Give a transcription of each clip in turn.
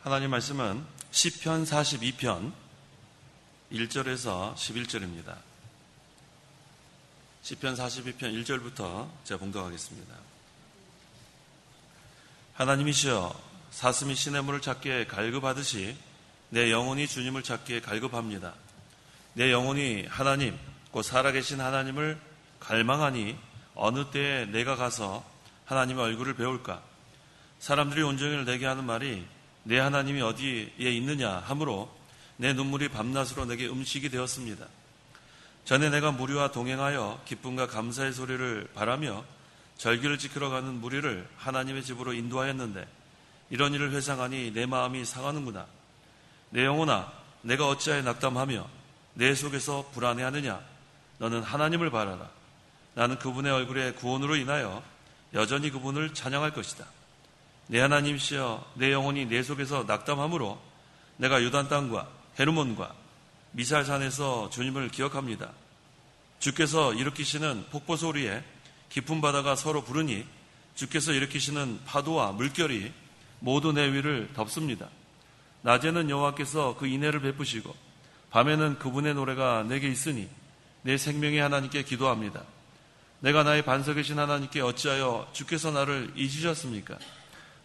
하나님 말씀은 시편 42편 1절에서 11절입니다. 시편 42편 1절부터 제가 봉독하겠습니다. 하나님이시여, 사슴이 시냇물을 찾기에 갈급하듯이 내 영혼이 주님을 찾기에 갈급합니다. 내 영혼이 하나님, 곧 살아계신 하나님을 갈망하니 어느 때에 내가 가서 하나님의 얼굴을 배울까? 사람들이 온종일 내게 하는 말이 내 하나님이 어디에 있느냐 하므로 내 눈물이 밤낮으로 내게 음식이 되었습니다. 전에 내가 무리와 동행하여 기쁨과 감사의 소리를 바라며 절기를 지키러 가는 무리를 하나님의 집으로 인도하였는데 이런 일을 회상하니 내 마음이 상하는구나. 내 영혼아, 내가 어찌하여 낙담하며 내 속에서 불안해하느냐? 너는 하나님을 바라라. 나는 그분의 얼굴의 구원으로 인하여 여전히 그분을 찬양할 것이다. 내 하나님이시여, 내 영혼이 내 속에서 낙담하므로 내가 유단 땅과 헤르몬과 미살산에서 주님을 기억합니다. 주께서 일으키시는 폭포 소리에 깊은 바다가 서로 부르니 주께서 일으키시는 파도와 물결이 모두 내 위를 덮습니다. 낮에는 여호와께서 그 인애를 베푸시고 밤에는 그분의 노래가 내게 있으니 내 생명의 하나님께 기도합니다. 내가 나의 반석이신 하나님께 어찌하여 주께서 나를 잊으셨습니까?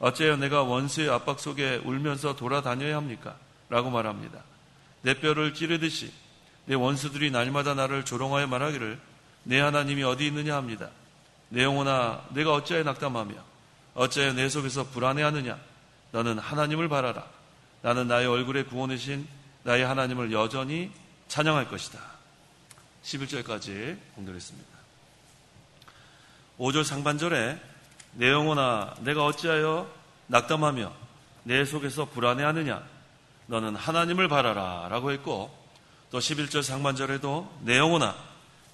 어찌하여 내가 원수의 압박 속에 울면서 돌아다녀야 합니까? 라고 말합니다. 내 뼈를 찌르듯이 내 원수들이 날마다 나를 조롱하여 말하기를 내 하나님이 어디 있느냐 합니다. 내 영혼아, 내가 어찌하여 낙담하며 어찌하여 내 속에서 불안해하느냐? 너는 하나님을 바라라. 나는 나의 얼굴에 구원이신 나의 하나님을 여전히 찬양할 것이다. 11절까지 공독했습니다. 5절 상반절에 내 영혼아, 내가 어찌하여 낙담하며 내 속에서 불안해하느냐? 너는 하나님을 바라라 라고 했고, 또 11절 상반절에도 내 영혼아,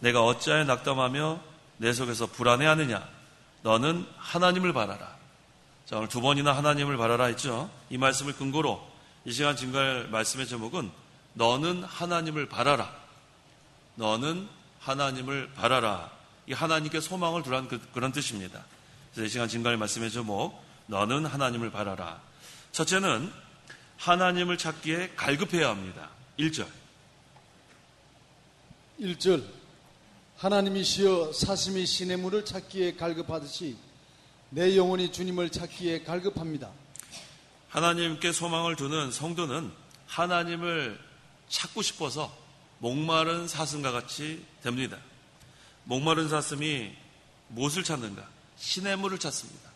내가 어찌하여 낙담하며 내 속에서 불안해하느냐? 너는 하나님을 바라라. 자, 오늘 두 번이나 하나님을 바라라 했죠. 이 말씀을 근거로 이 시간 증거할 말씀의 제목은 너는 하나님을 바라라. 너는 하나님을 바라라. 이 하나님께 소망을 두라는 그런 뜻입니다. 그래서 이 시간 증거할 말씀의 제목, 너는 하나님을 바라라. 첫째는 하나님을 찾기에 갈급해야 합니다. 1절. 하나님이시여, 사슴이 시냇물을 찾기에 갈급하듯이 내 영혼이 주님을 찾기에 갈급합니다. 하나님께 소망을 두는 성도는 하나님을 찾고 싶어서 목마른 사슴과 같이 됩니다. 목마른 사슴이 무엇을 찾는가? 시냇물을 찾습니다.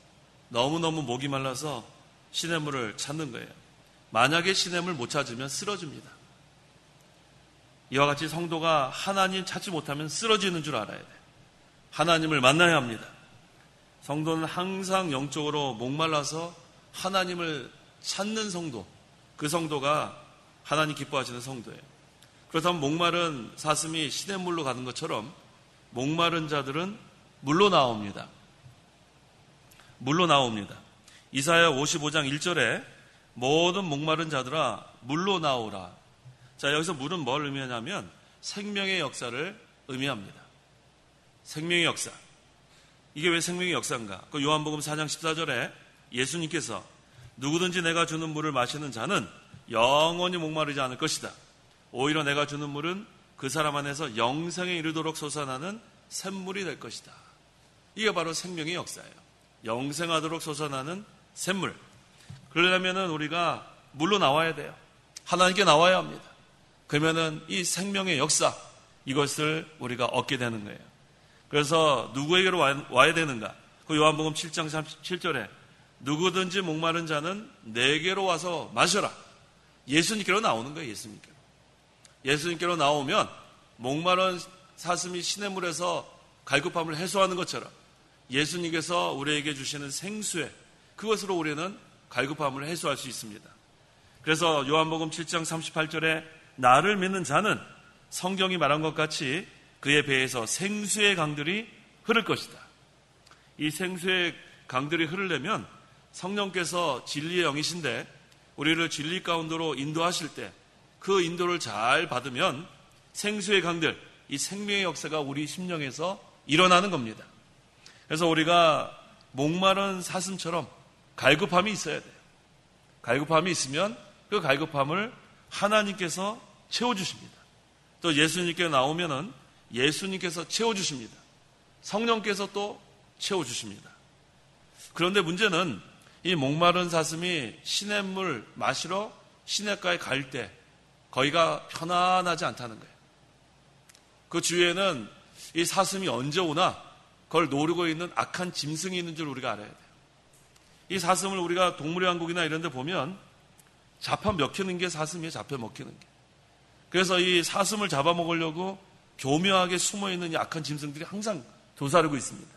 너무너무 목이 말라서 시냇물을 찾는 거예요. 만약에 시냇물 못 찾으면 쓰러집니다. 이와 같이 성도가 하나님 찾지 못하면 쓰러지는 줄 알아야 돼요. 하나님을 만나야 합니다. 성도는 항상 영적으로 목말라서 하나님을 찾는 성도, 그 성도가 하나님 기뻐하시는 성도예요. 그렇다면 목마른 사슴이 시냇물로 가는 것처럼 목마른 자들은 물로 나옵니다. 물로 나옵니다. 이사야 55장 1절에 모든 목마른 자들아 물로 나오라. 자, 여기서 물은 뭘 의미하냐면 생명의 역사를 의미합니다. 생명의 역사. 이게 왜 생명의 역사인가? 그 요한복음 4장 14절에 예수님께서 누구든지 내가 주는 물을 마시는 자는 영원히 목마르지 않을 것이다. 오히려 내가 주는 물은 그 사람 안에서 영생에 이르도록 솟아나는 샘물이 될 것이다. 이게 바로 생명의 역사예요. 영생하도록 솟아나는 샘물. 그러려면 우리가 물로 나와야 돼요. 하나님께 나와야 합니다. 그러면은 이 생명의 역사, 이것을 우리가 얻게 되는 거예요. 그래서 누구에게로 와야 되는가? 그 요한복음 7장 37절에 누구든지 목마른 자는 내게로 와서 마셔라. 예수님께로 나오는 거예요. 예수님께로. 예수님께로 나오면 목마른 사슴이 시냇물에서 갈급함을 해소하는 것처럼 예수님께서 우리에게 주시는 생수에, 그것으로 우리는 갈급함을 해소할 수 있습니다. 그래서 요한복음 7장 38절에 나를 믿는 자는 성경이 말한 것 같이 그의 배에서 생수의 강들이 흐를 것이다. 이 생수의 강들이 흐르려면 성령께서 진리의 영이신데 우리를 진리 가운데로 인도하실 때 그 인도를 잘 받으면 생수의 강들, 이 생명의 역사가 우리 심령에서 일어나는 겁니다. 그래서 우리가 목마른 사슴처럼 갈급함이 있어야 돼요. 갈급함이 있으면 그 갈급함을 하나님께서 채워주십니다. 또 예수님께 나오면은 예수님께서 채워주십니다. 성령께서 또 채워주십니다. 그런데 문제는 이 목마른 사슴이 시냇물 마시러 시냇가에 갈 때 거기가 편안하지 않다는 거예요. 그 주위에는 이 사슴이 언제 오나 그걸 노리고 있는 악한 짐승이 있는 줄 우리가 알아야 돼요. 이 사슴을 우리가 동물의 왕국이나 이런 데 보면 잡아먹히는 게 사슴이에요. 잡아먹히는 게. 그래서 이 사슴을 잡아먹으려고 교묘하게 숨어있는 이 악한 짐승들이 항상 도사리고 있습니다.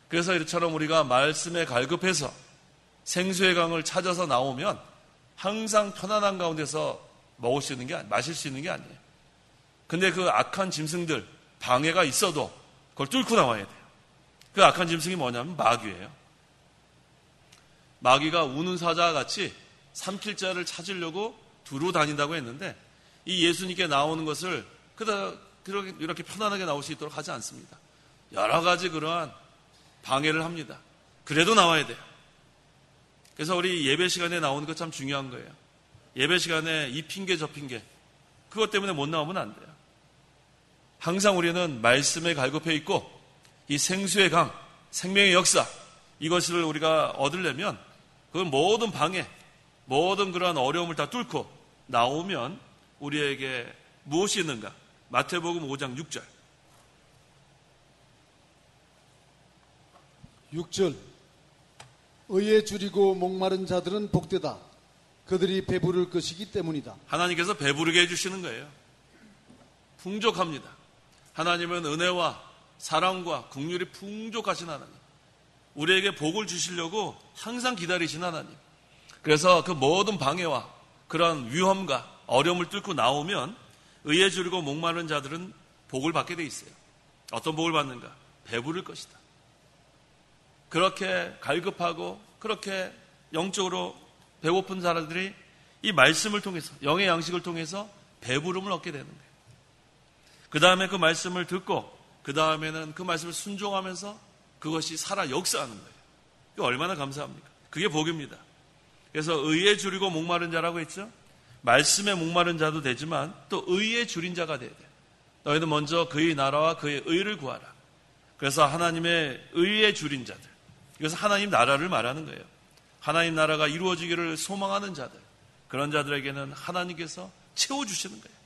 그래서 이처럼 우리가 말씀에 갈급해서 생수의 강을 찾아서 나오면 항상 편안한 가운데서 마실 수 있는 게 아니에요. 근데 그 악한 짐승들, 방해가 있어도 그걸 뚫고 나와야 돼요. 그 악한 짐승이 뭐냐면 마귀예요. 마귀가 우는 사자와 같이 삼킬 자를 찾으려고 두루 다닌다고 했는데 이 예수님께 나오는 것을 이렇게 편안하게 나올 수 있도록 하지 않습니다. 여러 가지 그러한 방해를 합니다. 그래도 나와야 돼요. 그래서 우리 예배 시간에 나오는 거 참 중요한 거예요. 예배 시간에 이 핑계 저 핑계 그것 때문에 못 나오면 안 돼요. 항상 우리는 말씀에 갈급해 있고 이 생수의 강, 생명의 역사 이것을 우리가 얻으려면 그 모든 방해, 모든 그러한 어려움을 다 뚫고 나오면 우리에게 무엇이 있는가? 마태복음 5장 6절 6절 의에 줄이고 목마른 자들은 복되다. 그들이 배부를 것이기 때문이다. 하나님께서 배부르게 해주시는 거예요. 풍족합니다. 하나님은 은혜와 사랑과 긍휼이 풍족하신 하나님. 우리에게 복을 주시려고 항상 기다리신 하나님. 그래서 그 모든 방해와 그런 위험과 어려움을 뚫고 나오면 의에 줄이고 목마른 자들은 복을 받게 돼 있어요. 어떤 복을 받는가? 배부를 것이다. 그렇게 갈급하고 그렇게 영적으로 배고픈 사람들이 이 말씀을 통해서 영의 양식을 통해서 배부름을 얻게 되는 거예요. 그 다음에 그 말씀을 듣고 그 다음에는 그 말씀을 순종하면서 그것이 살아 역사하는 거예요. 이거 얼마나 감사합니까? 그게 복입니다. 그래서 의에 줄이고 목마른 자라고 했죠. 말씀에 목마른 자도 되지만 또 의에 줄인 자가 돼야 돼요. 너희는 먼저 그의 나라와 그의 의를 구하라. 그래서 하나님의 의에 줄인 자들. 그래서 하나님 나라를 말하는 거예요. 하나님 나라가 이루어지기를 소망하는 자들. 그런 자들에게는 하나님께서 채워주시는 거예요.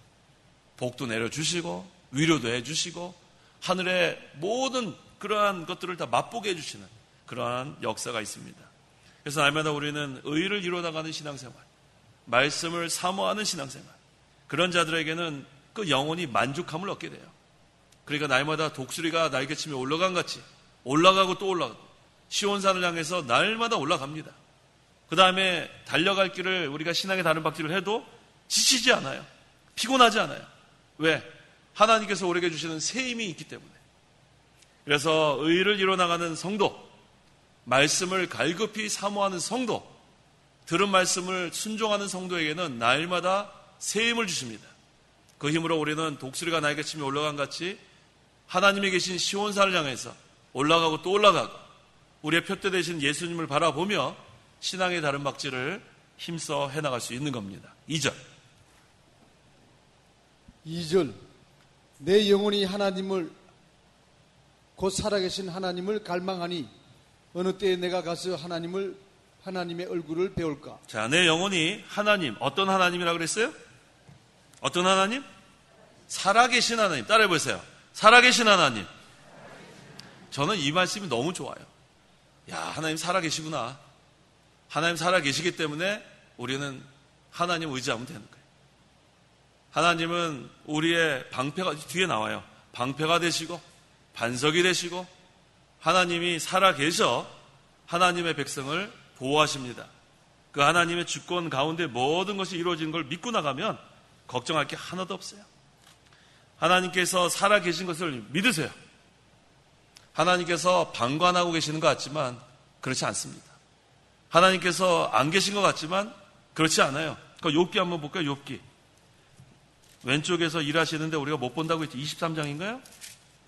복도 내려주시고 위로도 해주시고 하늘의 모든 그러한 것들을 다 맛보게 해주시는 그러한 역사가 있습니다. 그래서 날마다 우리는 의를 이루어나가는 신앙생활, 말씀을 사모하는 신앙생활, 그런 자들에게는 그 영혼이 만족함을 얻게 돼요. 그러니까 날마다 독수리가 날개치며 올라간 같이 올라가고 또 올라가고 시온산을 향해서 날마다 올라갑니다. 그 다음에 달려갈 길을 우리가 신앙의 다른 박질을 해도 지치지 않아요. 피곤하지 않아요. 왜? 하나님께서 우리에게 주시는 새 힘이 있기 때문에. 그래서 의를 이뤄나가는 성도, 말씀을 갈급히 사모하는 성도, 들은 말씀을 순종하는 성도에게는 날마다 새 힘을 주십니다. 그 힘으로 우리는 독수리가 날개치며 올라간 같이 하나님이 계신 시온산을 향해서 올라가고 또 올라가고 우리의 표대 되신 예수님을 바라보며 신앙의 다른 박질을 힘써 해나갈 수 있는 겁니다. 2절 내 영혼이 하나님을 곧 살아계신 하나님을 갈망하니 어느 때에 내가 가서 하나님의 얼굴을 배울까? 자, 내 영혼이 하나님, 어떤 하나님이라고 그랬어요? 어떤 하나님? 살아계신 하나님. 따라해보세요. 살아계신 하나님. 저는 이 말씀이 너무 좋아요. 야, 하나님 살아계시구나. 하나님 살아계시기 때문에 우리는 하나님 의지하면 되는 거예요. 하나님은 우리의 방패가 뒤에 나와요. 방패가 되시고 반석이 되시고 하나님이 살아계셔 하나님의 백성을 보호하십니다. 그 하나님의 주권 가운데 모든 것이 이루어지는 걸 믿고 나가면 걱정할 게 하나도 없어요. 하나님께서 살아계신 것을 믿으세요. 하나님께서 방관하고 계시는 것 같지만 그렇지 않습니다. 하나님께서 안 계신 것 같지만 그렇지 않아요. 그 욥기 한번 볼까요? 욥기. 왼쪽에서 일하시는데 우리가 못 본다고 했죠. 23장인가요?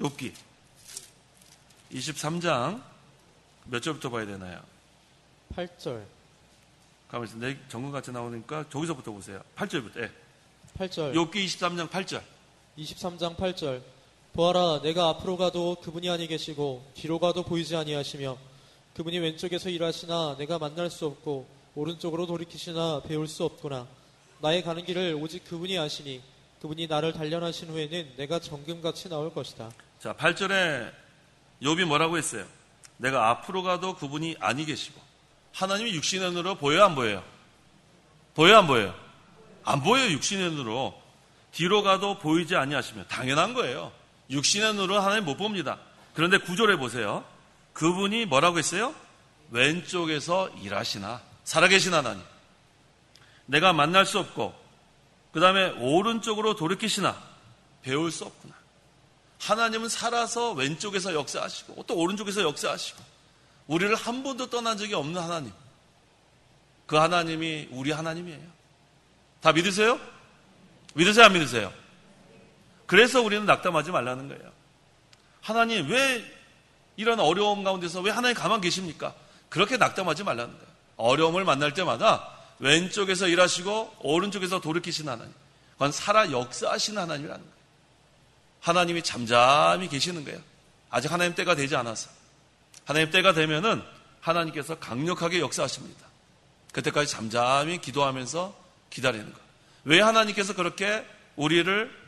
욥기 23장 몇 절부터 봐야 되나요? 8절 가만있어. 내 정근 같이 나오니까 저기서부터 보세요. 8절부터. 예. 8절. 욥기 23장 8절. 23장 8절. 보아라, 내가 앞으로 가도 그분이 아니 계시고 뒤로 가도 보이지 아니하시며 그분이 왼쪽에서 일하시나 내가 만날 수 없고 오른쪽으로 돌이키시나 배울 수 없구나. 나의 가는 길을 오직 그분이 아시니 그분이 나를 단련하신 후에는 내가 정금같이 나올 것이다. 자, 8절에 욥이 뭐라고 했어요? 내가 앞으로 가도 그분이 아니 계시고. 하나님이 육신의 눈으로 보여요, 안 보여요? 보여요, 안 보여요? 안 보여요, 육신의 눈으로. 뒤로 가도 보이지 아니하시며. 당연한 거예요. 육신의 눈으로 하나님 못 봅니다. 그런데 9절에 보세요. 그분이 뭐라고 했어요? 왼쪽에서 일하시나. 살아계신 하나님. 내가 만날 수 없고 그 다음에 오른쪽으로 돌이키시나. 배울 수 없구나. 하나님은 살아서 왼쪽에서 역사하시고 또 오른쪽에서 역사하시고 우리를 한 번도 떠난 적이 없는 하나님. 그 하나님이 우리 하나님이에요. 다 믿으세요? 믿으세요, 안 믿으세요? 그래서 우리는 낙담하지 말라는 거예요. 하나님 왜 이런 어려움 가운데서 왜 하나님 가만 계십니까? 그렇게 낙담하지 말라는 거예요. 어려움을 만날 때마다 왼쪽에서 일하시고 오른쪽에서 돌이키신 하나님. 그건 살아 역사하시는 하나님이라는 거예요. 하나님이 잠잠히 계시는 거예요. 아직 하나님 때가 되지 않아서. 하나님 때가 되면은 하나님께서 강력하게 역사하십니다. 그때까지 잠잠히 기도하면서 기다리는 거예요. 왜 하나님께서 그렇게 우리를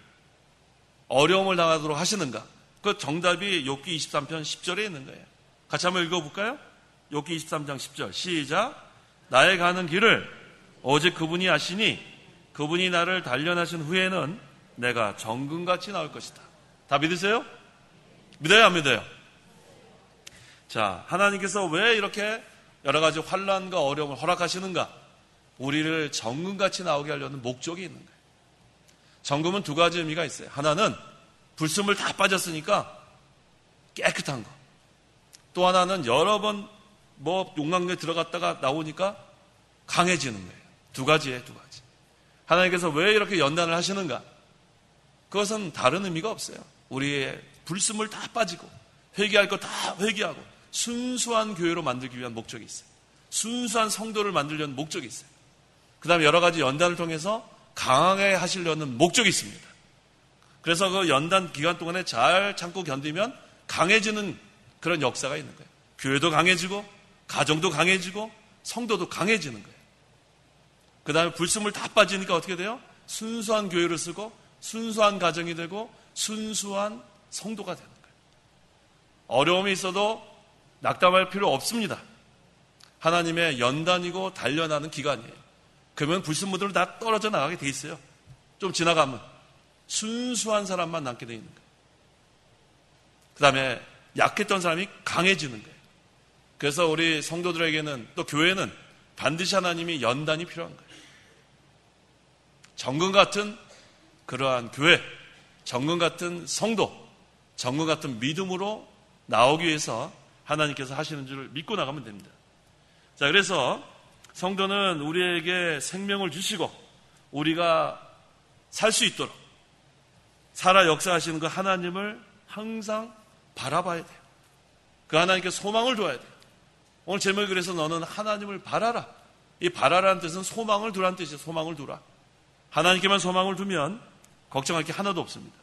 어려움을 당하도록 하시는가? 그 정답이 욥기 23편 10절에 있는 거예요. 같이 한번 읽어볼까요? 욥기 23장 10절 시작. 나의 가는 길을 오직 그분이 아시니 그분이 나를 단련하신 후에는 내가 정금같이 나올 것이다. 다 믿으세요? 믿어요, 안 믿어요? 자, 하나님께서 왜 이렇게 여러 가지 환난과 어려움을 허락하시는가? 우리를 정금같이 나오게 하려는 목적이 있는 거예요. 정금은 두 가지 의미가 있어요. 하나는 불순물 다 빠졌으니까 깨끗한 거. 또 하나는 여러 번 용광로에 들어갔다가 나오니까 강해지는 거예요. 두 가지예요, 두 가지. 하나님께서 왜 이렇게 연단을 하시는가? 그것은 다른 의미가 없어요. 우리의 불순물 다 빠지고 회개할 거 다 회개하고 순수한 교회로 만들기 위한 목적이 있어요. 순수한 성도를 만들려는 목적이 있어요. 그 다음에 여러 가지 연단을 통해서 강하게 하시려는 목적이 있습니다. 그래서 그 연단 기간 동안에 잘 참고 견디면 강해지는 그런 역사가 있는 거예요. 교회도 강해지고 가정도 강해지고 성도도 강해지는 거예요. 그 다음에 불순물 다 빠지니까 어떻게 돼요? 순수한 교회를 쓰고 순수한 가정이 되고 순수한 성도가 되는 거예요. 어려움이 있어도 낙담할 필요 없습니다. 하나님의 연단이고 단련하는 기간이에요. 그러면 불순물들은 다 떨어져 나가게 돼 있어요. 좀 지나가면 순수한 사람만 남게 돼 있는 거예요. 그 다음에 약했던 사람이 강해지는 거예요. 그래서 우리 성도들에게는 또 교회는 반드시 하나님이 연단이 필요한 거예요. 정금 같은 그러한 교회, 정금 같은 성도, 정금 같은 믿음으로 나오기 위해서 하나님께서 하시는 줄을 믿고 나가면 됩니다. 자, 그래서 성도는 우리에게 생명을 주시고 우리가 살 수 있도록 살아 역사하시는 그 하나님을 항상 바라봐야 돼요. 그 하나님께 소망을 둬야 돼요. 오늘 제목이 그래서 너는 하나님을 바라라. 이 바라라는 뜻은 소망을 두라는 뜻이에요. 소망을 두라. 하나님께만 소망을 두면 걱정할 게 하나도 없습니다.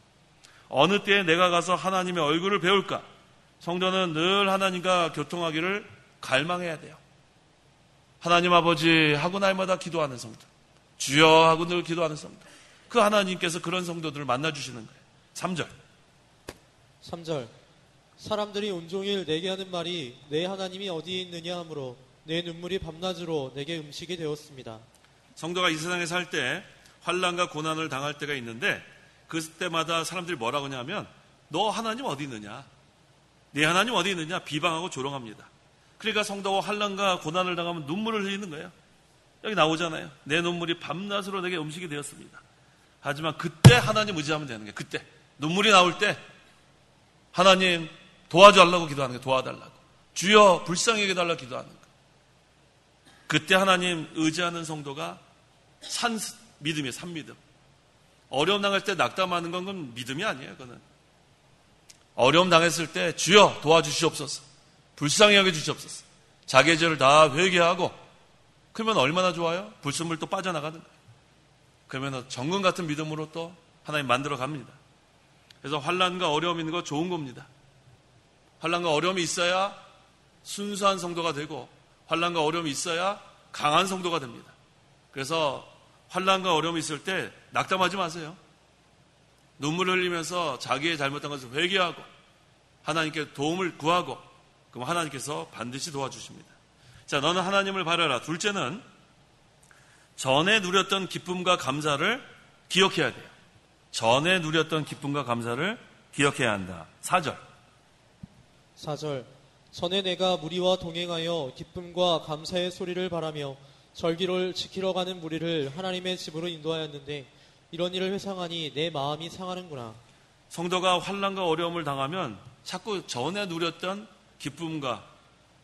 어느 때에 내가 가서 하나님의 얼굴을 배울까? 성도는 늘 하나님과 교통하기를 갈망해야 돼요. 하나님 아버지 하고 날마다 기도하는 성도, 주여 하고 늘 기도하는 성도, 그 하나님께서 그런 성도들을 만나주시는 거예요. 3절 3절 사람들이 온종일 내게 하는 말이 내 하나님이 어디에 있느냐 하므로 내 눈물이 밤낮으로 내게 음식이 되었습니다. 성도가 이 세상에 살 때 환난과 고난을 당할 때가 있는데 그때마다 사람들이 뭐라고 하냐면 너 하나님 어디 있느냐, 내 하나님 어디 있느냐 비방하고 조롱합니다. 그러니까 성도가 환난과 고난을 당하면 눈물을 흘리는 거예요. 여기 나오잖아요. 내 눈물이 밤낮으로 내게 음식이 되었습니다. 하지만 그때 하나님 의지하면 되는 거예요. 그때 눈물이 나올 때 하나님 도와달라고 기도하는 거예요. 도와달라고. 주여 불쌍히 여겨 달라고 기도하는 거예요. 그때 하나님 의지하는 성도가 산 믿음이에요. 산 믿음. 어려움 당할 때 낙담하는 건 그건 믿음이 아니에요. 그거는 어려움 당했을 때 주여 도와주시옵소서, 불쌍히 여겨 주시옵소서, 자기의 죄를 다 회개하고 그러면 얼마나 좋아요? 불순물 또 빠져나가는 거예요. 그러면 정금 같은 믿음으로 또 하나님 만들어 갑니다. 그래서 환난과 어려움이 있는 거 좋은 겁니다. 환난과 어려움이 있어야 순수한 성도가 되고 환난과 어려움이 있어야 강한 성도가 됩니다. 그래서 환난과 어려움이 있을 때 낙담하지 마세요. 눈물을 흘리면서 자기의 잘못한 것을 회개하고 하나님께 도움을 구하고 그럼 하나님께서 반드시 도와주십니다. 자, 너는 하나님을 바라라. 둘째는 전에 누렸던 기쁨과 감사를 기억해야 돼요. 전에 누렸던 기쁨과 감사를 기억해야 한다. 4절. 4절. 전에 내가 무리와 동행하여 기쁨과 감사의 소리를 바라며 절기를 지키러 가는 무리를 하나님의 집으로 인도하였는데 이런 일을 회상하니 내 마음이 상하는구나. 성도가 환난과 어려움을 당하면 자꾸 전에 누렸던 기쁨과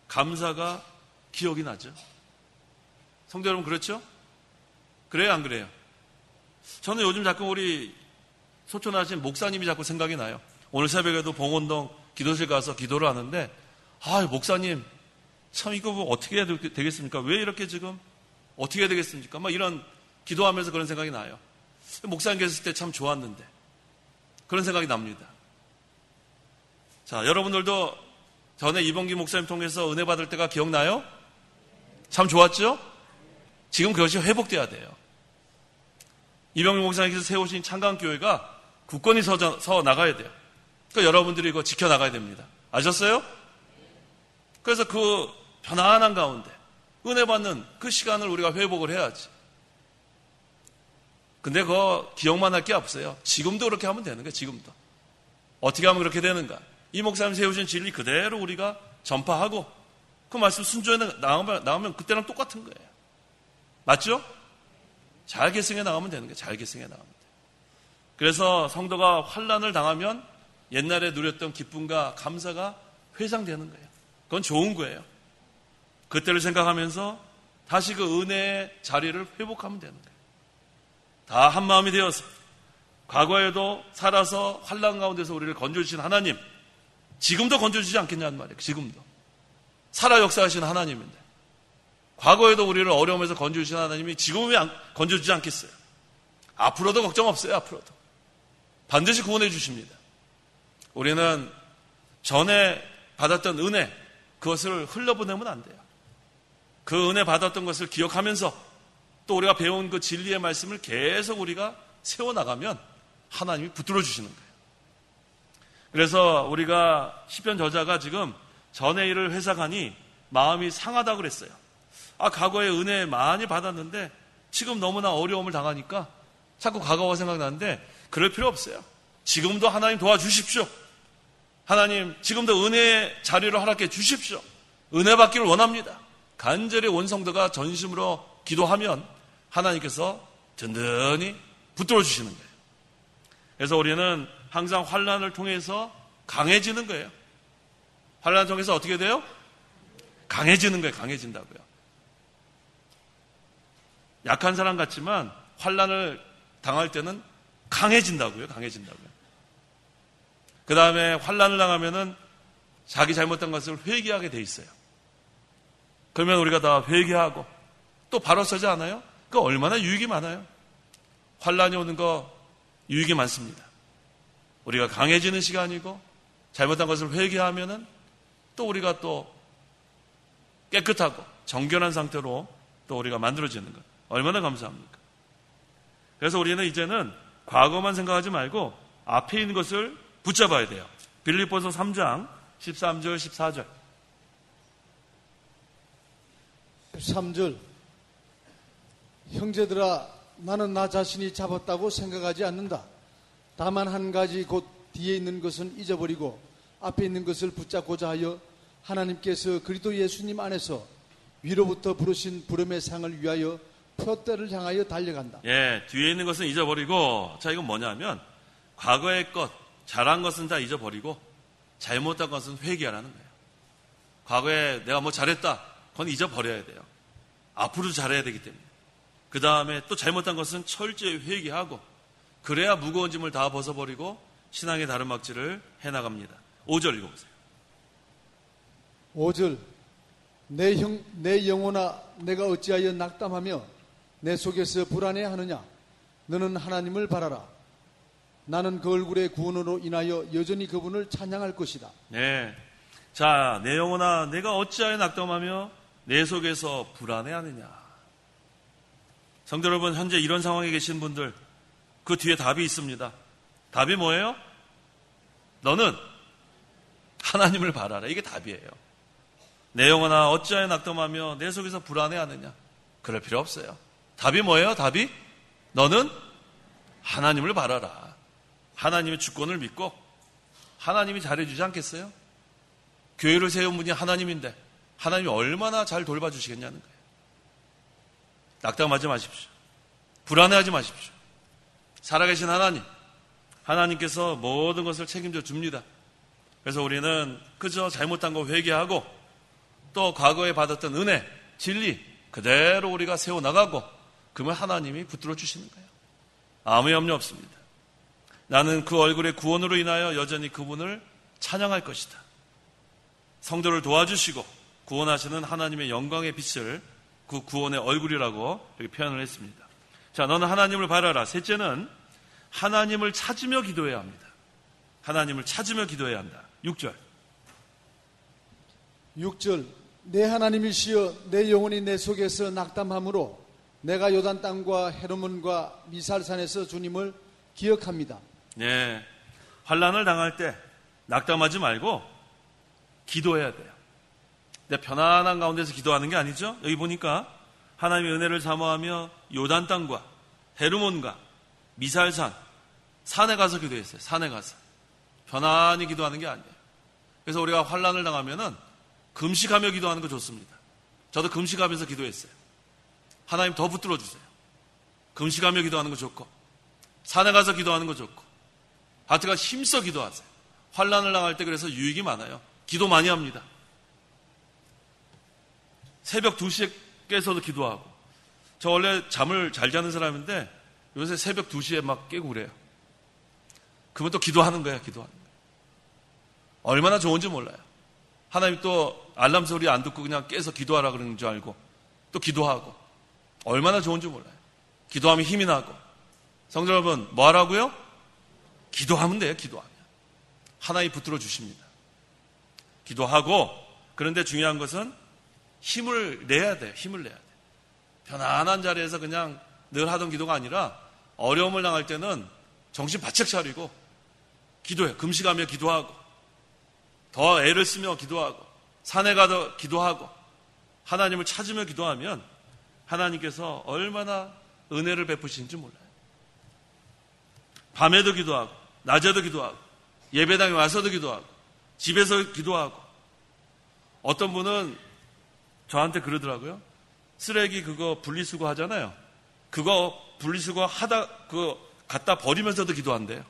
감사가 기억이 나죠. 성도 여러분 그렇죠? 그래요 안 그래요? 저는 요즘 자꾸 우리 소천하신 목사님이 자꾸 생각이 나요. 오늘 새벽에도 봉원동 기도실 가서 기도를 하는데 목사님 참 이거 뭐 어떻게 해야 되겠습니까? 왜 이렇게 지금 어떻게 해야 되겠습니까? 막 이런 기도하면서 그런 생각이 나요. 목사님 계셨을 때 참 좋았는데 그런 생각이 납니다. 자, 여러분들도 전에 이범기 목사님 통해서 은혜 받을 때가 기억나요? 참 좋았죠? 지금 그것이 회복돼야 돼요. 이병기 목사님께서 세우신 창강교회가 굳건히 서 나가야 돼요. 그러니까 여러분들이 이거 지켜나가야 됩니다. 아셨어요? 그래서 그 편안한 가운데 은혜 받는 그 시간을 우리가 회복을 해야지. 근데 그거 기억만 할 게 없어요. 지금도 그렇게 하면 되는 거예요. 지금도. 어떻게 하면 그렇게 되는가? 이 목사님 세우신 진리 그대로 우리가 전파하고 그 말씀 순종해 나가면 그때랑 똑같은 거예요. 맞죠? 잘 계승해 나가면 되는 거예요. 잘 계승해 나가면 돼요. 그래서 성도가 환난을 당하면 옛날에 누렸던 기쁨과 감사가 회상되는 거예요. 그건 좋은 거예요. 그때를 생각하면서 다시 그 은혜의 자리를 회복하면 되는 거예요. 다 한마음이 되어서 과거에도 살아서 환난 가운데서 우리를 건져주신 하나님 지금도 건져주지 않겠냐는 말이에요. 지금도 살아 역사하시는 하나님인데 과거에도 우리를 어려움에서 건져주신 하나님이 지금은 왜 건져주지 않겠어요? 앞으로도 걱정 없어요. 앞으로도 반드시 구원해 주십니다. 우리는 전에 받았던 은혜 그것을 흘려보내면 안 돼요. 그 은혜 받았던 것을 기억하면서 또 우리가 배운 그 진리의 말씀을 계속 우리가 세워나가면 하나님이 붙들어 주시는 거예요. 그래서 우리가 시편 저자가 지금 전의 일을 회상하니 마음이 상하다고 그랬어요. 과거에 은혜 많이 받았는데 지금 너무나 어려움을 당하니까 자꾸 과거가 생각나는데 그럴 필요 없어요. 지금도 하나님 도와주십시오. 하나님 지금도 은혜의 자리를 허락해 주십시오. 은혜 받기를 원합니다. 간절히 온 성도가 전심으로 기도하면 하나님께서 든든히 붙들어 주시는 거예요. 그래서 우리는 항상 환난을 통해서 강해지는 거예요. 환난을 통해서 어떻게 돼요? 강해지는 거예요. 강해진다고요. 약한 사람 같지만 환난을 당할 때는 강해진다고요. 강해진다고요. 그 다음에 환난을 당하면은 자기 잘못한 것을 회개하게 돼 있어요. 그러면 우리가 다 회개하고 또 바로 서지 않아요? 그 얼마나 유익이 많아요. 환난이 오는 거 유익이 많습니다. 우리가 강해지는 시간이고 잘못한 것을 회개하면은 또 우리가 또 깨끗하고 정결한 상태로 또 우리가 만들어지는 것 얼마나 감사합니까? 그래서 우리는 이제는 과거만 생각하지 말고 앞에 있는 것을 붙잡아야 돼요. 빌립보서 3장 13절 14절 13절 형제들아 나는 나 자신이 잡았다고 생각하지 않는다. 다만 한 가지 곧 뒤에 있는 것은 잊어버리고 앞에 있는 것을 붙잡고자 하여 하나님께서 그리스도 예수님 안에서 위로부터 부르신 부름의 상을 위하여 표대를 향하여 달려간다. 뒤에 있는 것은 잊어버리고 자 이건 뭐냐면 과거의 것 잘한 것은 다 잊어버리고 잘못한 것은 회개하라는 거예요. 과거에 내가 뭐 잘했다 그건 잊어버려야 돼요. 앞으로도 잘해야 되기 때문에 그 다음에 또 잘못한 것은 철저히 회개하고 그래야 무거운 짐을 다 벗어버리고 신앙의 다른 막지를 해나갑니다. 5절 읽어보세요. 5절 내 영혼아 내가 어찌하여 낙담하며 내 속에서 불안해하느냐. 너는 하나님을 바라라. 나는 그 얼굴의 구원으로 인하여 여전히 그분을 찬양할 것이다. 네. 자, 내 영혼아 내가 어찌하여 낙담하며 내 속에서 불안해하느냐. 성도 여러분, 현재 이런 상황에 계신 분들, 그 뒤에 답이 있습니다. 답이 뭐예요? 너는 하나님을 바라라. 이게 답이에요. 내 영혼아 어찌하여 낙담하며 내 속에서 불안해하느냐. 그럴 필요 없어요. 답이 뭐예요? 답이 너는 하나님을 바라라. 하나님의 주권을 믿고 하나님이 잘해주지 않겠어요? 교회를 세운 분이 하나님인데 하나님이 얼마나 잘 돌봐주시겠냐는 거예요. 낙담하지 마십시오. 불안해하지 마십시오. 살아계신 하나님께서 모든 것을 책임져 줍니다. 그래서 우리는 그저 잘못한 거 회개하고 또 과거에 받았던 은혜, 진리 그대로 우리가 세워나가고 그러면 하나님이 붙들어 주시는 거예요. 아무 염려 없습니다. 나는 그 얼굴의 구원으로 인하여 여전히 그분을 찬양할 것이다. 성도를 도와주시고 구원하시는 하나님의 영광의 빛을 그 구원의 얼굴이라고 이렇게 표현을 했습니다. 자, 너는 하나님을 바라라. 셋째는 하나님을 찾으며 기도해야 합니다. 하나님을 찾으며 기도해야 한다. 6절 내 하나님이시여 내 영혼이 내 속에서 낙담함으로 내가 요단 땅과 헤르몬과 미살산에서 주님을 기억합니다. 네, 환난을 당할 때 낙담하지 말고 기도해야 돼요. 근데 편안한 가운데서 기도하는 게 아니죠. 여기 보니까 하나님의 은혜를 사모하며 요단 땅과 헤르몬과 미살산 산에 가서 기도했어요. 산에 가서 편안히 기도하는 게 아니에요. 그래서 우리가 환난을 당하면은 금식하며 기도하는 거 좋습니다. 저도 금식하면서 기도했어요. 하나님 더 붙들어 주세요. 금식하며 기도하는 거 좋고 산에 가서 기도하는 거 좋고 하여튼간 힘써 기도하세요. 환난을 당할 때 그래서 유익이 많아요. 기도 많이 합니다. 새벽 2시에 깨서도 기도하고 저 원래 잠을 잘 자는 사람인데 요새 새벽 2시에 막 깨고 그래요. 그러면 또 기도하는 거예요. 기도하는 거예요. 얼마나 좋은지 몰라요. 하나님 또 알람 소리 안 듣고 그냥 깨서 기도하라 그러는 줄 알고 또 기도하고 얼마나 좋은지 몰라요. 기도하면 힘이 나고. 성도 여러분 뭐 하라고요? 기도하면 돼요. 기도하면 하나님 붙들어 주십니다. 기도하고 그런데 중요한 것은 힘을 내야 돼요. 힘을 내야 돼요. 편안한 자리에서 그냥 늘 하던 기도가 아니라 어려움을 당할 때는 정신 바짝 차리고 기도해요. 금식하며 기도하고 더 애를 쓰며 기도하고 산에 가서 기도하고 하나님을 찾으며 기도하면 하나님께서 얼마나 은혜를 베푸시는지 몰라요. 밤에도 기도하고 낮에도 기도하고 예배당에 와서도 기도하고 집에서 기도하고 어떤 분은 저한테 그러더라고요. 쓰레기 그거 분리수거 하잖아요. 그거 분리수거 하다 그거 갖다 버리면서도 기도한대요.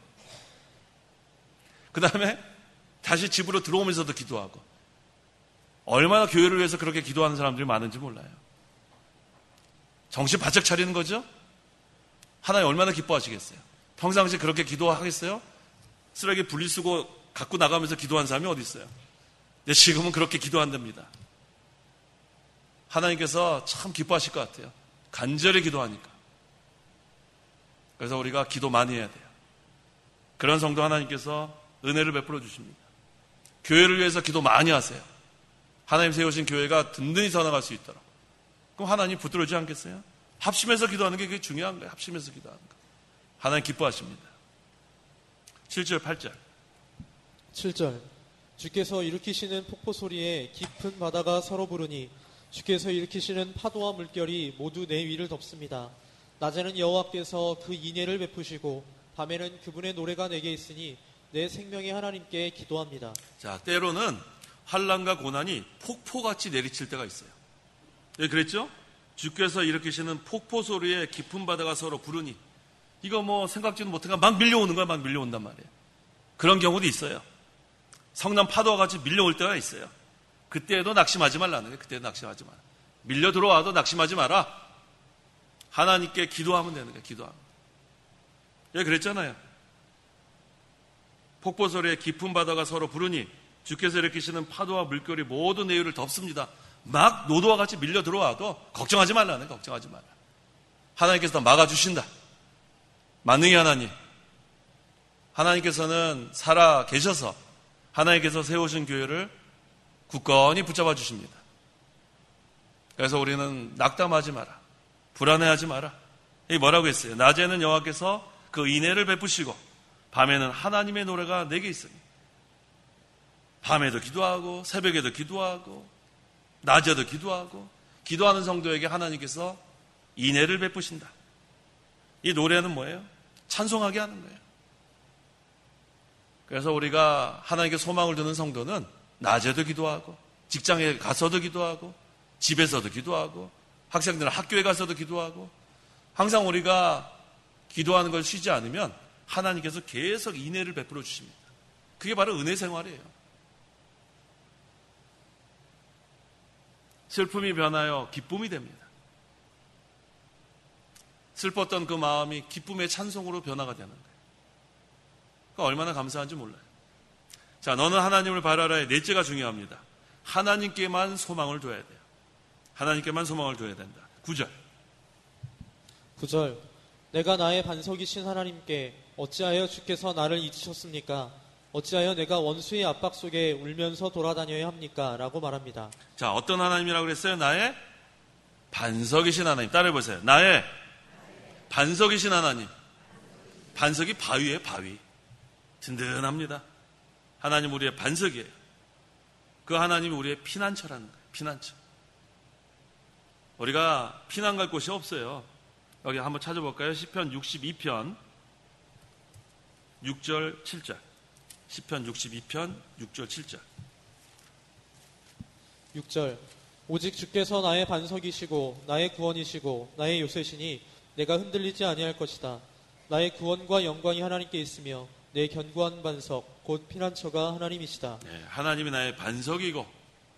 그 다음에 다시 집으로 들어오면서도 기도하고 얼마나 교회를 위해서 그렇게 기도하는 사람들이 많은지 몰라요. 정신 바짝 차리는 거죠? 하나님 얼마나 기뻐하시겠어요? 평상시에 그렇게 기도하겠어요? 쓰레기 분리수거 갖고 나가면서 기도한 사람이 어디 있어요? 근데 지금은 그렇게 기도한답니다. 하나님께서 참 기뻐하실 것 같아요. 간절히 기도하니까. 그래서 우리가 기도 많이 해야 돼요. 그런 성도 하나님께서 은혜를 베풀어 주십니다. 교회를 위해서 기도 많이 하세요. 하나님 세우신 교회가 든든히 서나갈 수 있도록. 그럼 하나님 붙들어주지 않겠어요? 합심해서 기도하는 게 그게 중요한 거예요. 합심해서 기도하는 거. 하나님 기뻐하십니다. 7절 8절 7절 주께서 일으키시는 폭포 소리에 깊은 바다가 서로 부르니 주께서 일으키시는 파도와 물결이 모두 내 위를 덮습니다. 낮에는 여호와께서 그 인애를 베푸시고 밤에는 그분의 노래가 내게 있으니 내 생명의 하나님께 기도합니다. 자, 때로는 환난과 고난이 폭포같이 내리칠 때가 있어요. 예, 그랬죠? 주께서 일으키시는 폭포 소리에 깊은 바다가 서로 부르니 이거 뭐 생각지도 못한 막 밀려오는 거야. 막 밀려온단 말이에요. 그런 경우도 있어요. 성난 파도와 같이 밀려올 때가 있어요. 그때도 낙심하지 말라는 거예요. 그때도 낙심하지 마라. 밀려 들어와도 낙심하지 마라. 하나님께 기도하면 되는 거예요. 기도하면. 예, 그랬잖아요. 폭포 소리에 깊은 바다가 서로 부르니 주께서 일으키시는 파도와 물결이 모두 내 위를 덮습니다. 막 노도와 같이 밀려 들어와도 걱정하지 말라네. 걱정하지 말라. 하나님께서 다 막아주신다. 만능의 하나님. 하나님께서는 살아 계셔서 하나님께서 세우신 교회를 굳건히 붙잡아 주십니다. 그래서 우리는 낙담하지 마라. 불안해하지 마라. 이 뭐라고 했어요? 낮에는 여호와께서 그 인애를 베푸시고 밤에는 하나님의 노래가 내게 있으니. 밤에도 기도하고 새벽에도 기도하고 낮에도 기도하고 기도하는 성도에게 하나님께서 인애를 베푸신다. 이 노래는 뭐예요? 찬송하게 하는 거예요. 그래서 우리가 하나님께 소망을 두는 성도는 낮에도 기도하고 직장에 가서도 기도하고 집에서도 기도하고 학생들은 학교에 가서도 기도하고 항상 우리가 기도하는 걸 쉬지 않으면 하나님께서 계속 인애를 베풀어 주십니다. 그게 바로 은혜 생활이에요. 슬픔이 변하여 기쁨이 됩니다. 슬펐던 그 마음이 기쁨의 찬송으로 변화가 되는 거예요. 그러니까 얼마나 감사한지 몰라요. 자, 너는 하나님을 바라라의 넷째가 중요합니다. 하나님께만 소망을 둬야 돼요. 하나님께만 소망을 둬야 된다. 9절. 9절. 내가 나의 반석이신 하나님께 어찌하여 주께서 나를 잊으셨습니까? 어찌하여 내가 원수의 압박 속에 울면서 돌아다녀야 합니까? 라고 말합니다. 자, 어떤 하나님이라고 그랬어요? 나의 반석이신 하나님. 따라해보세요. 나의 반석이신 하나님. 반석이 바위예요, 바위. 든든합니다. 하나님 우리의 반석이에요. 그 하나님이 우리의 피난처라는 거예요. 피난처. 우리가 피난 갈 곳이 없어요. 여기 한번 찾아볼까요? 시편 62편 6절 7절. 시편 62편 6절 7절. 6절. 오직 주께서 나의 반석이시고 나의 구원이시고 나의 요새시니 내가 흔들리지 아니할 것이다. 나의 구원과 영광이 하나님께 있으며 내 견고한 반석 곧 피난처가 하나님이시다. 네, 하나님이 나의 반석이고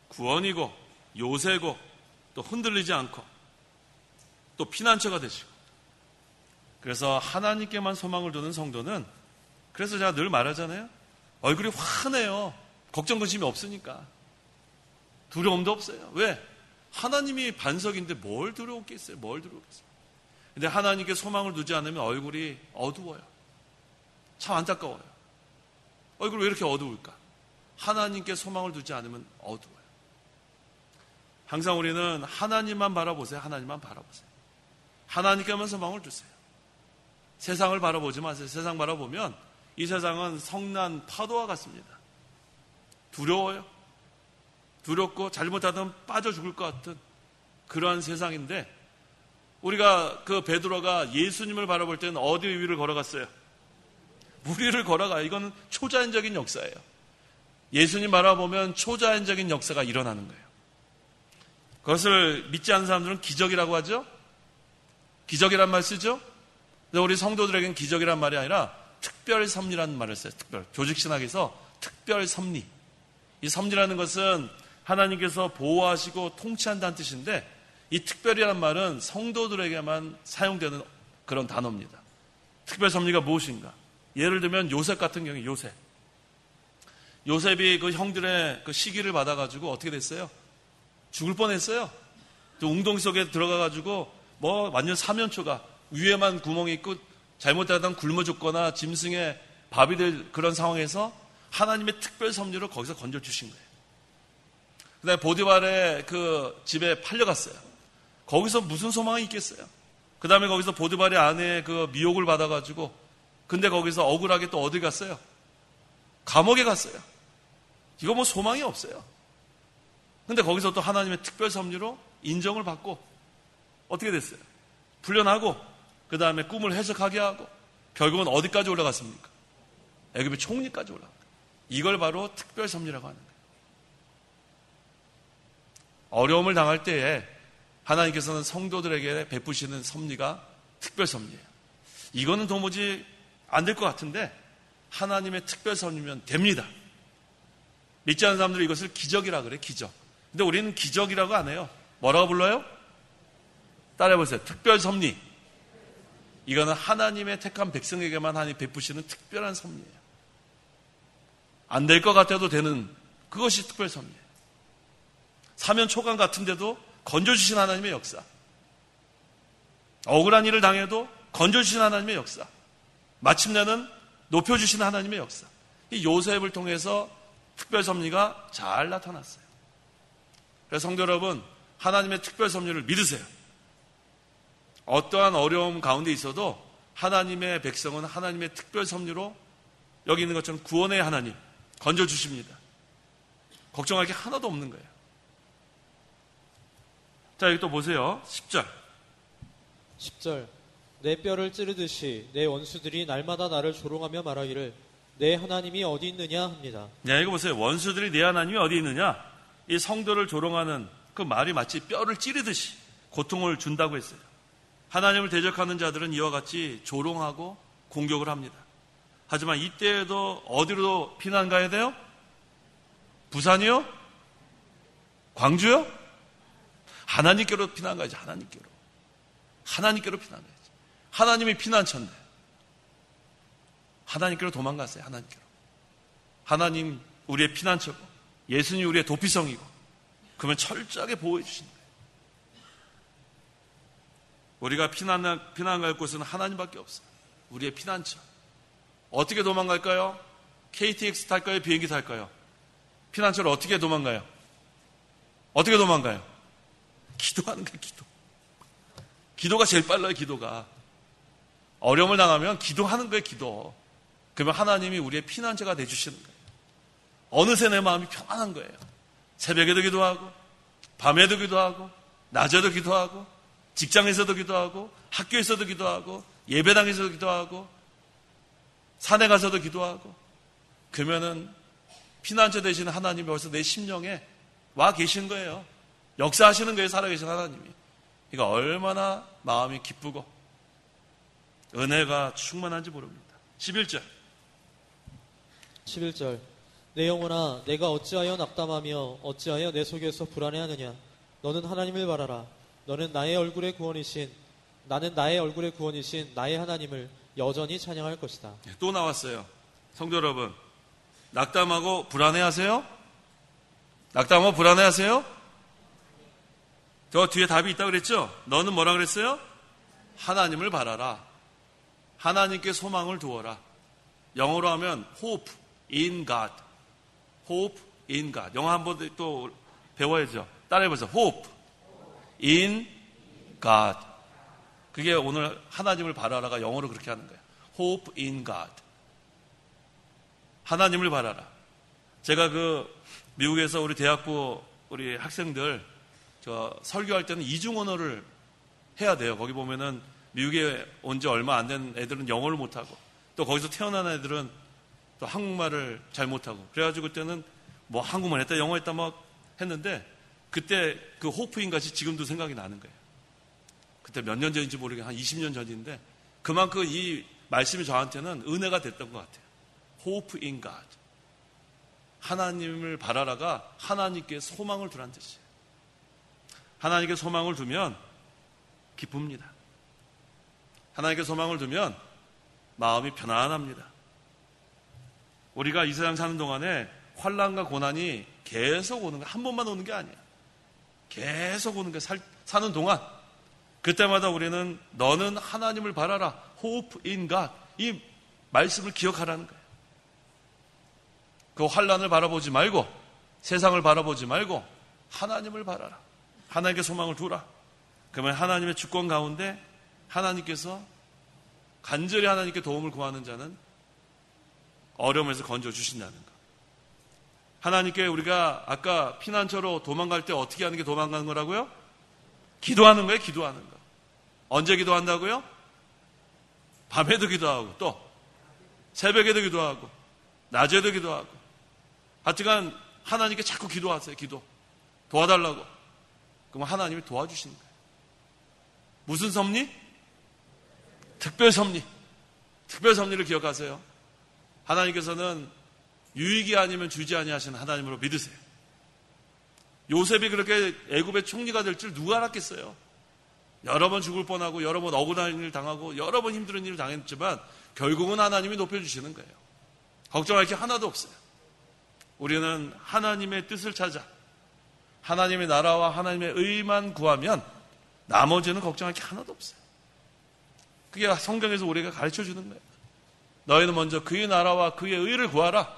구원이고 요새고 또 흔들리지 않고 또 피난처가 되시고, 그래서 하나님께만 소망을 두는 성도는, 그래서 제가 늘 말하잖아요. 얼굴이 환해요. 걱정 근심이 없으니까. 두려움도 없어요. 왜? 하나님이 반석인데 뭘 두려웠겠어요? 뭘 두려웠겠어요? 근데 하나님께 소망을 두지 않으면 얼굴이 어두워요. 참 안타까워요. 얼굴이 왜 이렇게 어두울까? 하나님께 소망을 두지 않으면 어두워요. 항상 우리는 하나님만 바라보세요. 하나님만 바라보세요. 하나님께만 소망을 두세요. 세상을 바라보지 마세요. 세상 바라보면 이 세상은 성난 파도와 같습니다. 두려워요. 두렵고 잘못하면 빠져 죽을 것 같은 그러한 세상인데, 우리가 그 베드로가 예수님을 바라볼 때는 어디 위를 걸어갔어요? 물 위를 걸어가요. 이건 초자연적인 역사예요. 예수님 바라보면 초자연적인 역사가 일어나는 거예요. 그것을 믿지 않는 사람들은 기적이라고 하죠. 기적이란 말 쓰죠. 근데 우리 성도들에게는 기적이란 말이 아니라 특별 섭리라는 말을 써요. 특별. 조직신학에서 특별 섭리. 이 섭리라는 것은 하나님께서 보호하시고 통치한다는 뜻인데, 이 특별이라는 말은 성도들에게만 사용되는 그런 단어입니다. 특별 섭리가 무엇인가? 예를 들면 요셉 같은 경우에 요셉이 그 형들의 그 시기를 받아가지고 어떻게 됐어요? 죽을 뻔했어요. 웅덩이 속에 들어가가지고 뭐 완전 사면초가 위에만 구멍이 있고 잘못하다 굶어 죽거나 짐승의 밥이 될 그런 상황에서 하나님의 특별 섭리로 거기서 건져 주신 거예요. 그다음에 보디발의 그 집에 팔려갔어요. 거기서 무슨 소망이 있겠어요? 그다음에 거기서 보디발의 아내의 그 미혹을 받아가지고, 근데 거기서 억울하게 또 어디 갔어요? 감옥에 갔어요. 이거 뭐 소망이 없어요. 근데 거기서 또 하나님의 특별 섭리로 인정을 받고 어떻게 됐어요? 풀려나고, 그 다음에 꿈을 해석하게 하고, 결국은 어디까지 올라갔습니까? 애굽의 총리까지 올라간 거예요. 이걸 바로 특별 섭리라고 하는 거예요. 어려움을 당할 때에 하나님께서는 성도들에게 베푸시는 섭리가 특별 섭리예요. 이거는 도무지 안 될 것 같은데 하나님의 특별 섭리면 됩니다. 믿지 않는 사람들이 이것을 기적이라 그래요. 기적. 근데 우리는 기적이라고 안 해요. 뭐라고 불러요? 따라해보세요. 특별 섭리. 이거는 하나님의 택한 백성에게만 하나님 베푸시는 특별한 섭리예요. 안 될 것 같아도 되는, 그것이 특별 섭리예요. 사면 초강 같은데도 건져주신 하나님의 역사. 억울한 일을 당해도 건져주신 하나님의 역사. 마침내는 높여주신 하나님의 역사. 이 요셉을 통해서 특별 섭리가 잘 나타났어요. 그래서 성도 여러분, 하나님의 특별 섭리를 믿으세요. 어떠한 어려움 가운데 있어도 하나님의 백성은 하나님의 특별 섭리로 여기 있는 것처럼 구원의 하나님 건져주십니다. 걱정할 게 하나도 없는 거예요. 자, 여기 또 보세요. 10절. 10절. 내 뼈를 찌르듯이 내 원수들이 날마다 나를 조롱하며 말하기를 내 하나님이 어디 있느냐 합니다. 네, 이거 보세요. 원수들이 내 하나님이 어디 있느냐? 이 성도를 조롱하는 그 말이 마치 뼈를 찌르듯이 고통을 준다고 했어요. 하나님을 대적하는 자들은 이와 같이 조롱하고 공격을 합니다. 하지만 이때에도 어디로 피난 가야 돼요? 부산이요? 광주요? 하나님께로 피난 가야지. 하나님께로 피난 가야지. 하나님이 피난처인데 하나님께로 도망갔어요. 하나님 우리의 피난처고 예수님 우리의 도피성이고 그러면 철저하게 보호해 주신다. 우리가 피난 갈 곳은 하나님밖에 없어요. 우리의 피난처. 어떻게 도망갈까요? KTX 탈까요? 비행기 탈까요? 피난처를 어떻게 도망가요? 어떻게 도망가요? 기도하는 거예요. 기도가 제일 빨라요. 기도가. 어려움을 당하면 기도하는 거예요. 기도. 그러면 하나님이 우리의 피난처가 되주시는 거예요. 어느새 내 마음이 평안한 거예요. 새벽에도 기도하고 밤에도 기도하고 낮에도 기도하고 직장에서도 기도하고 학교에서도 기도하고 예배당에서도 기도하고 산에 가서도 기도하고 그러면은 피난처 되시는 하나님이 벌써 내 심령에 와 계신 거예요. 역사하시는 거예요. 살아계신 하나님이. 그러니까 얼마나 마음이 기쁘고 은혜가 충만한지 모릅니다. 11절. 내 영혼아 내가 어찌하여 낙담하며 어찌하여 내 속에서 불안해하느냐. 너는 하나님을 바라라. 너는 나는 나의 얼굴의 구원이신 나의 하나님을 여전히 찬양할 것이다. 또 나왔어요. 성도 여러분, 낙담하고 불안해하세요? 낙담하고 불안해하세요? 저 뒤에 답이 있다고 그랬죠? 너는 뭐라 그랬어요? 하나님을 바라라. 하나님께 소망을 두어라. 영어로 하면 hope in God. hope in God. 영어 한번 또 배워야죠. 따라해보세요. hope in God. 그게 오늘 하나님을 바라라가 영어로 그렇게 하는 거예요. hope in God. 하나님을 바라라. 제가 미국에서 우리 대학부 우리 학생들 설교할 때는 이중 언어를 해야 돼요. 거기 보면은 미국에 온 지 얼마 안 된 애들은 영어를 못하고 또 거기서 태어난 애들은 또 한국말을 잘 못하고 그래가지고 그때는 뭐 한국말 했다 영어 했다 막 했는데 그때 그 호프인같이 지금도 생각이 나는 거예요. 그때 몇 년 전인지 모르겠는데 한 20년 전인데 그만큼 이 말씀이 저한테는 은혜가 됐던 것 같아요. Hope in God. 하나님을 바라라가 하나님께 소망을 두란 뜻이에요. 하나님께 소망을 두면 기쁩니다. 하나님께 소망을 두면 마음이 편안합니다. 우리가 이 세상 사는 동안에 환난과 고난이 계속 오는 거야. 한 번만 오는 게 아니야. 계속 오는 거야. 사는 동안 그때마다 우리는 너는 하나님을 바라라. Hope in God. 이 말씀을 기억하라는 거예요. 그 환난을 바라보지 말고 세상을 바라보지 말고 하나님을 바라라. 하나님께 소망을 두라. 그러면 하나님의 주권 가운데 하나님께서 간절히 하나님께 도움을 구하는 자는 어려움에서 건져주신다는 것. 하나님께 우리가 아까 피난처로 도망갈 때 어떻게 하는 게 도망가는 거라고요? 기도하는 거예요. 기도하는 거. 언제 기도한다고요? 밤에도 기도하고 또 새벽에도 기도하고 낮에도 기도하고 하여튼간 하나님께 자꾸 기도하세요. 기도. 도와달라고. 그럼 하나님이 도와주시는 거예요. 무슨 섭리? 특별 섭리. 특별 섭리를 기억하세요. 하나님께서는 유익이 아니면 주지 아니하시는 하나님으로 믿으세요. 요셉이 그렇게 애굽의 총리가 될 줄 누가 알았겠어요? 여러 번 죽을 뻔하고 여러 번 억울한 일을 당하고 여러 번 힘든 일을 당했지만 결국은 하나님이 높여주시는 거예요. 걱정할 게 하나도 없어요. 우리는 하나님의 뜻을 찾아 하나님의 나라와 하나님의 의만 구하면 나머지는 걱정할 게 하나도 없어요. 그게 성경에서 우리가 가르쳐 주는 거예요. 너희는 먼저 그의 나라와 그의 의를 구하라.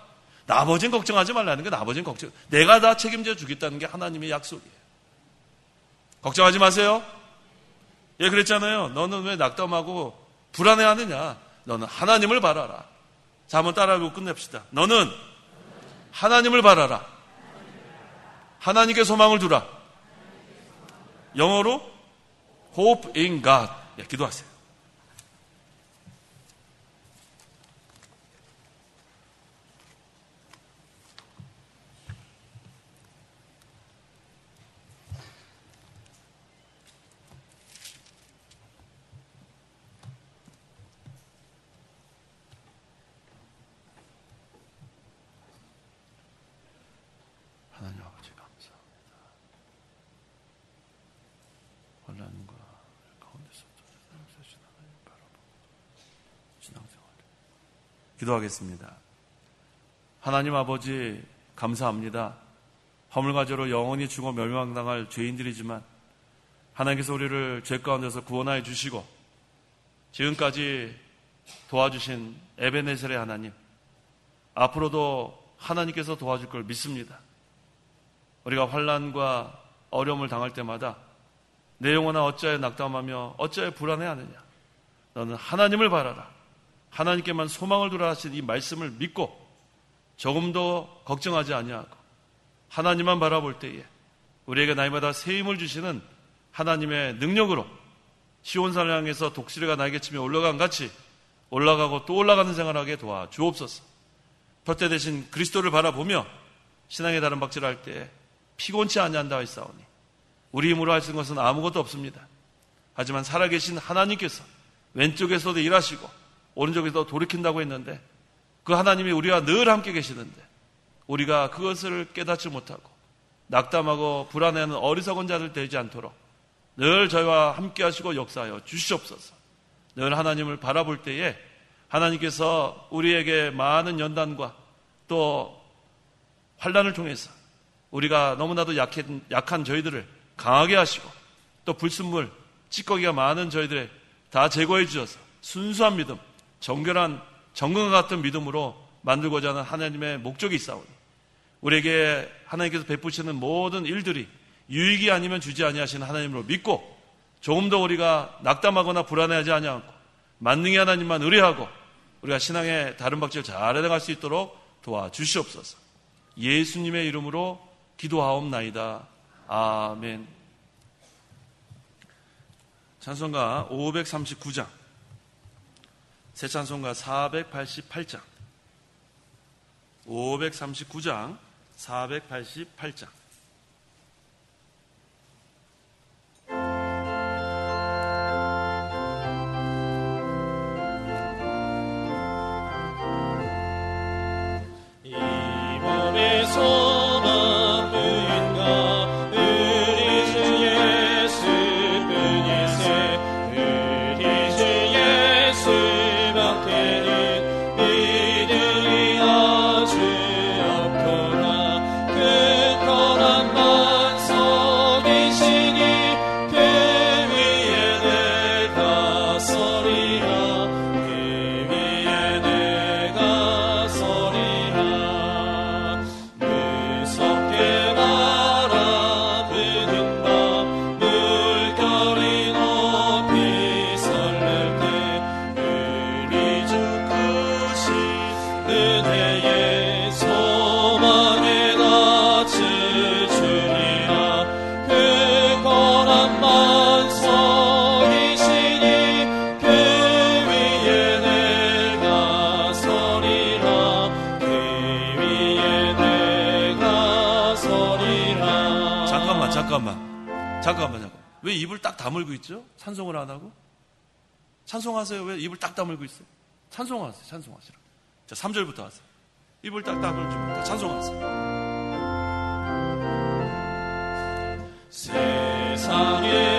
나머지는 걱정하지 말라는 게, 나머지는 걱정, 내가 다 책임져 주겠다는 게 하나님의 약속이에요. 걱정하지 마세요. 예, 그랬잖아요. 너는 왜 낙담하고 불안해하느냐? 너는 하나님을 바라라. 자, 한번 따라하고 끝냅시다. 너는 하나님을 바라라. 하나님께 소망을 두라. 영어로 hope in God. 예, 기도하세요. 하나님 아버지 감사합니다. 혼란과 가운데서 세신 하나님 바라보고 신앙생활 기도하겠습니다. 하나님 아버지 감사합니다. 허물과죄로 영원히 죽어 멸망당할 죄인들이지만 하나님께서 우리를 죄 가운데서 구원하여 주시고 지금까지 도와주신 에베네셀의 하나님, 앞으로도 하나님께서 도와줄 걸 믿습니다. 우리가 환난과 어려움을 당할 때마다 내 영혼아 어찌하여 낙담하며 어찌하여 불안해하느냐. 너는 하나님을 바라라. 하나님께만 소망을 두라 하신 이 말씀을 믿고 조금도 걱정하지 아니하고 하나님만 바라볼 때에 우리에게 날마다 새 힘을 주시는 하나님의 능력으로 시온산을 향해서 독수리가 날개 치며 올라간 같이 올라가고 또 올라가는 생활하게 도와주옵소서. 돛대 대신 그리스도를 바라보며 신앙의 다른 박질을 할 때 피곤치 아니한다 하였사오니 우리 힘으로 할 수 있는 것은 아무것도 없습니다. 하지만 살아계신 하나님께서 왼쪽에서도 일하시고 오른쪽에서도 돌이킨다고 했는데 그 하나님이 우리와 늘 함께 계시는데 우리가 그것을 깨닫지 못하고 낙담하고 불안해하는 어리석은 자들 되지 않도록 늘 저희와 함께 하시고 역사하여 주시옵소서. 늘 하나님을 바라볼 때에 하나님께서 우리에게 많은 연단과 또 환난을 통해서 우리가 너무나도 약한 저희들을 강하게 하시고 또 불순물, 찌꺼기가 많은 저희들을 다 제거해 주셔서 순수한 믿음, 정결한 정금과 같은 믿음으로 만들고자 하는 하나님의 목적이 있사오니 우리에게 하나님께서 베푸시는 모든 일들이 유익이 아니면 주지 아니하시는 하나님으로 믿고 조금 더 우리가 낙담하거나 불안해하지 아니하고 만능의 하나님만 의뢰하고 우리가 신앙의 다른 박질 잘 해나갈 수 있도록 도와주시옵소서. 예수님의 이름으로 기도하옵나이다. 아멘. 찬송가 539장, 새 찬송가 488장, 539장, 488장. 잠깐만. 왜 입을 딱 다물고 있죠? 찬송을 안 하고? 찬송하세요. 왜 입을 딱 다물고 있어요? 찬송하세요. 찬송하시라. 자, 3절부터 하세요. 입을 딱 다물고 찬송하세요. 세상에